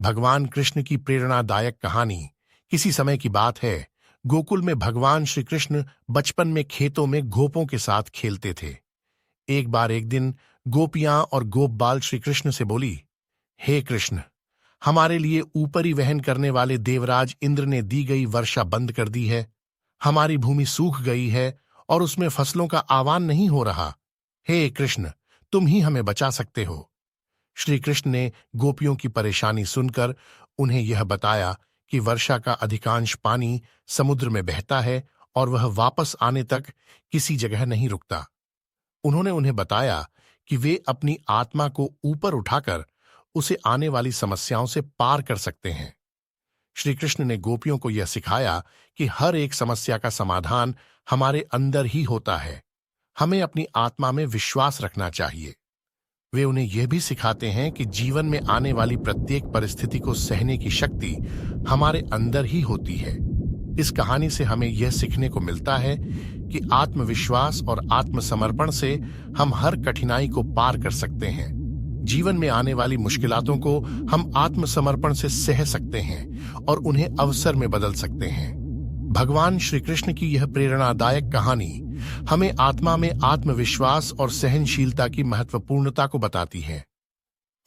भगवान कृष्ण की प्रेरणादायक कहानी। किसी समय की बात है, गोकुल में भगवान श्री कृष्ण बचपन में खेतों में गोपों के साथ खेलते थे। एक दिन गोपियां और गोप बाल श्री कृष्ण से बोली, हे कृष्ण, हमारे लिए ऊपरी वहन करने वाले देवराज इंद्र ने दी गई वर्षा बंद कर दी है। हमारी भूमि सूख गई है और उसमें फसलों का आवान नहीं हो रहा। हे कृष्ण, तुम ही हमें बचा सकते हो। श्री कृष्ण ने गोपियों की परेशानी सुनकर उन्हें यह बताया कि वर्षा का अधिकांश पानी समुद्र में बहता है और वह वापस आने तक किसी जगह नहीं रुकता। उन्होंने उन्हें बताया कि वे अपनी आत्मा को ऊपर उठाकर उसे आने वाली समस्याओं से पार कर सकते हैं। श्री कृष्ण ने गोपियों को यह सिखाया कि हर एक समस्या का समाधान हमारे अंदर ही होता है। हमें अपनी आत्मा में विश्वास रखना चाहिए। वे उन्हें यह भी सिखाते हैं कि जीवन में आने वाली प्रत्येक परिस्थिति को सहने की शक्ति हमारे अंदर ही होती है। इस कहानी से हमें यह सीखने को मिलता है कि आत्मविश्वास और आत्मसमर्पण से हम हर कठिनाई को पार कर सकते हैं। जीवन में आने वाली मुश्किलातों को हम आत्मसमर्पण से सह सकते हैं और उन्हें अवसर में बदल सकते हैं। भगवान श्री कृष्ण की यह प्रेरणादायक कहानी हमें आत्मा में आत्मविश्वास और सहनशीलता की महत्वपूर्णता को बताती है।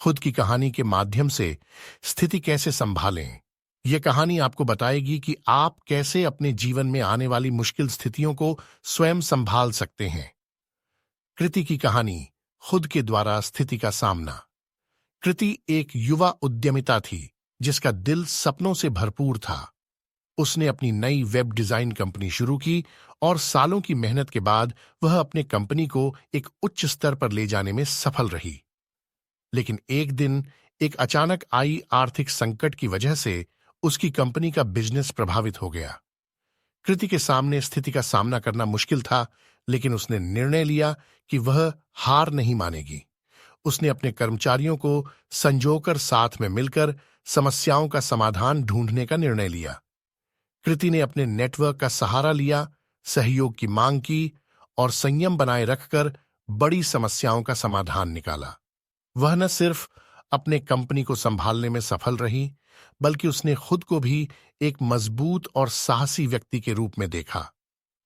खुद की कहानी के माध्यम से स्थिति कैसे संभालें, यह कहानी आपको बताएगी कि आप कैसे अपने जीवन में आने वाली मुश्किल स्थितियों को स्वयं संभाल सकते हैं। कृति की कहानी, खुद के द्वारा स्थिति का सामना। कृति एक युवा उद्यमिता थी जिसका दिल सपनों से भरपूर था। उसने अपनी नई वेब डिजाइन कंपनी शुरू की और सालों की मेहनत के बाद वह अपने कंपनी को एक उच्च स्तर पर ले जाने में सफल रही। लेकिन एक दिन एक अचानक आई आर्थिक संकट की वजह से उसकी कंपनी का बिजनेस प्रभावित हो गया। कृति के सामने स्थिति का सामना करना मुश्किल था, लेकिन उसने निर्णय लिया कि वह हार नहीं मानेगी। उसने अपने कर्मचारियों को संजोकर साथ में मिलकर समस्याओं का समाधान ढूंढने का निर्णय लिया। कृति ने अपने नेटवर्क का सहारा लिया, सहयोग की मांग की और संयम बनाए रखकर बड़ी समस्याओं का समाधान निकाला। वह न सिर्फ अपने कंपनी को संभालने में सफल रही, बल्कि उसने खुद को भी एक मजबूत और साहसी व्यक्ति के रूप में देखा।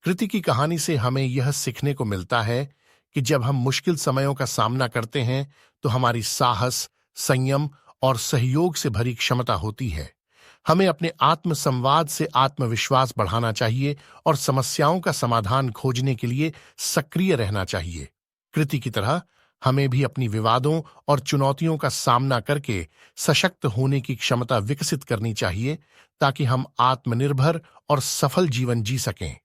कृति की कहानी से हमें यह सीखने को मिलता है कि जब हम मुश्किल समयों का सामना करते हैं तो हमारी साहस, संयम और सहयोग से भरी क्षमता होती है। हमें अपने आत्मसंवाद से आत्मविश्वास बढ़ाना चाहिए और समस्याओं का समाधान खोजने के लिए सक्रिय रहना चाहिए। कृति की तरह हमें भी अपनी विवादों और चुनौतियों का सामना करके सशक्त होने की क्षमता विकसित करनी चाहिए, ताकि हम आत्मनिर्भर और सफल जीवन जी सकें।